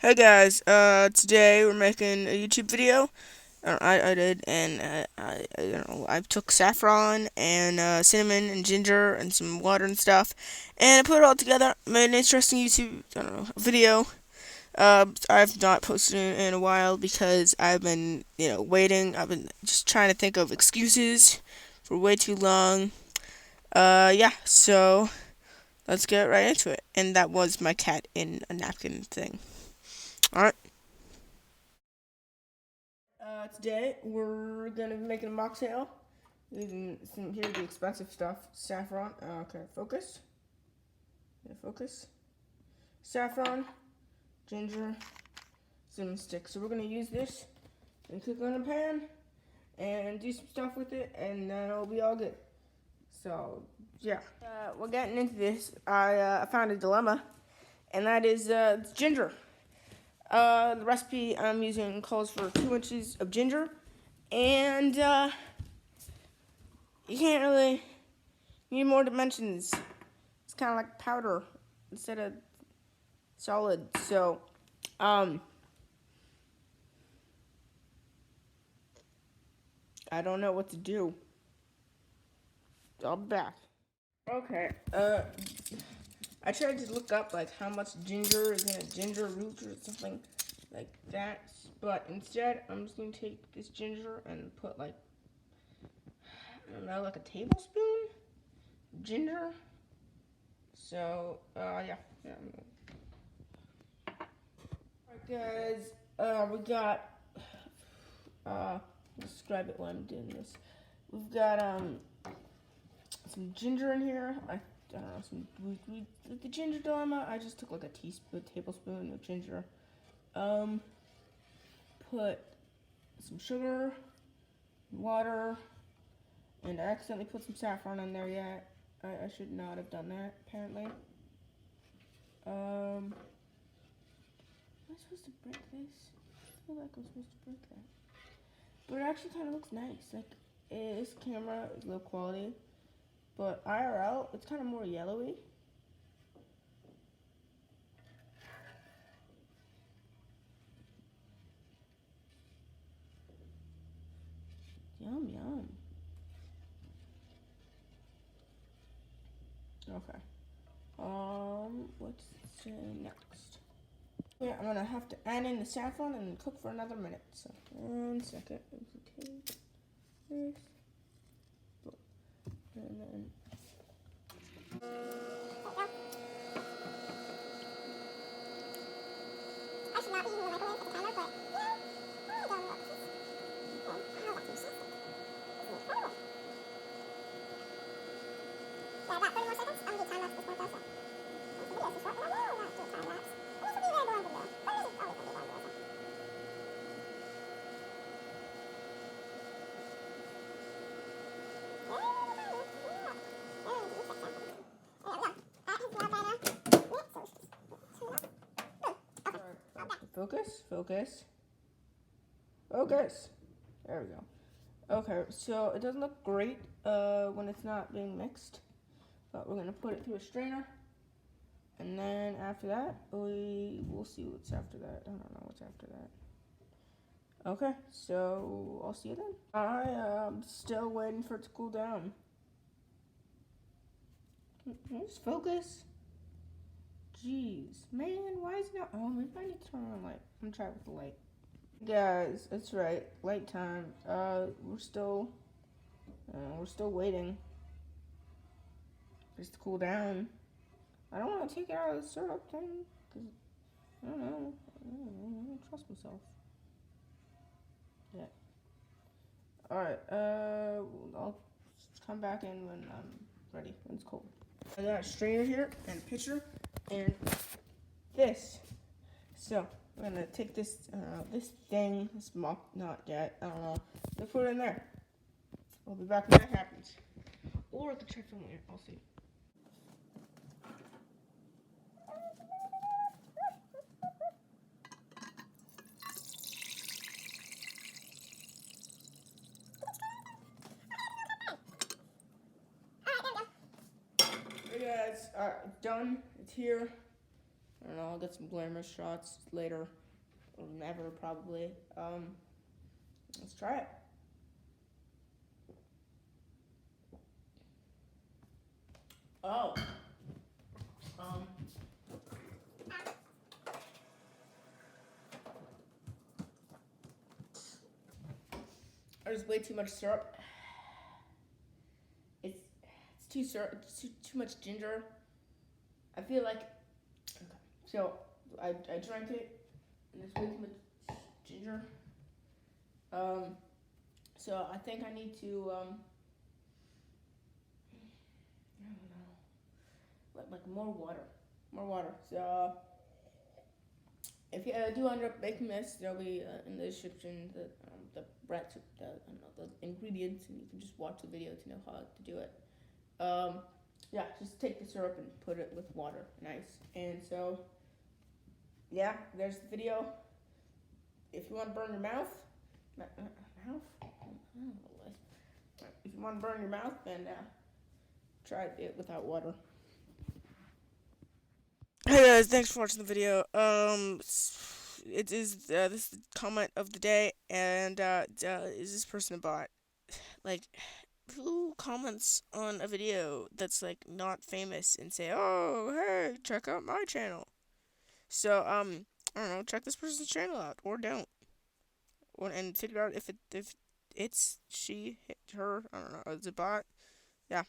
Hey guys, today we're making a YouTube video. I did, and I don't know. I took saffron and cinnamon and ginger and some water and stuff, and I put it all together. Made an interesting YouTube, I don't know, video. I've not posted it in a while because I've been, waiting. I've been just trying to think of excuses for way too long. Yeah. So let's get right into it. And that was my cat in a napkin thing. All right. Today we're gonna be making a mocktail using some here the expensive stuff. Saffron. Okay, focus. Yeah, focus. Saffron, ginger, cinnamon stick. So we're gonna use this and cook it in a pan and do some stuff with it, and then it'll be all good. So yeah, we're getting into this. I found a dilemma, and that is ginger. The recipe I'm using calls for 2 inches of ginger, and you can't really need more dimensions. It's kind of like powder instead of solid. So, I don't know what to do. I'll be back. Okay. I tried to look up like how much ginger is in a ginger root or something like that, but instead I'm just gonna take this ginger and put like I don't know, like a tablespoon of ginger. So, yeah. Alright guys, we got, describe it while I'm doing this. We've got, some ginger in here. I don't know, with the ginger dilemma, I just took like a tablespoon of ginger. Put some sugar, water, and I accidentally put some saffron in there yet. I should not have done that, apparently. Am I supposed to break this? I feel like I'm supposed to break that. But it actually kind of looks nice. Like, this camera is low quality, but IRL, it's kind of more yellowy. Yum, yum. Okay. What's next? Yeah, I'm gonna have to add in the saffron and cook for another minute. So, 1 second. Okay. This. And then. I should not be using the microwave as a timer, but I don't know. How that tastes. Yeah, about 30 more seconds. I'm gonna do time lapse at this point though, so. The video's too short, and I will not do a time lapse. And this will be a very boring video. But this is always gonna be a boring video, so. Focus, focus, focus. There we go. Okay, so it doesn't look great when it's not being mixed, but we're gonna put it through a strainer, and then after that, we'll see what's after that. I don't know what's after that. Okay, so I'll see you then. I am still waiting for it to cool down. Just focus. Jeez, man, why is it not? Oh, maybe I need to turn on the light. I'm gonna try it with the light. Guys, that's right. Light time. We're still waiting for this to cool down. I don't want to take it out of the syrup thing because I don't know. I don't trust myself. Yeah. All right. I'll come back in when I'm ready. When it's cold. I got a strainer here and a pitcher and this. So I'm gonna take this this mock, not yet. I don't know. Let's put it in there. I'll be back when that happens. Or I could check from later. I'll see. Hey guys, it's done. It's here. don't know. I'll get some glamour shots later, or never probably. Let's try it. Oh. There's way too much syrup. It's too syrup. It's too much ginger. I feel like. Okay. So I drank it, and there's way too much ginger. So I think I need to I don't know, like more water. So if you do end up making this, there'll be in the description the ingredients, and you can just watch the video to know how to do it. Yeah, just take the syrup and put it with water, nice. And so, yeah, there's the video. If you want to burn your mouth, if you want to burn your mouth, then try it without water. Hey guys, thanks for watching the video. It is this is the comment of the day, and is this person a bot? Like, who comments on a video that's like not famous and say, "Oh, hey, check out my channel"? So I don't know, check this person's channel out, or don't, and figure out if it's she, her, I don't know, it's a bot. Yeah.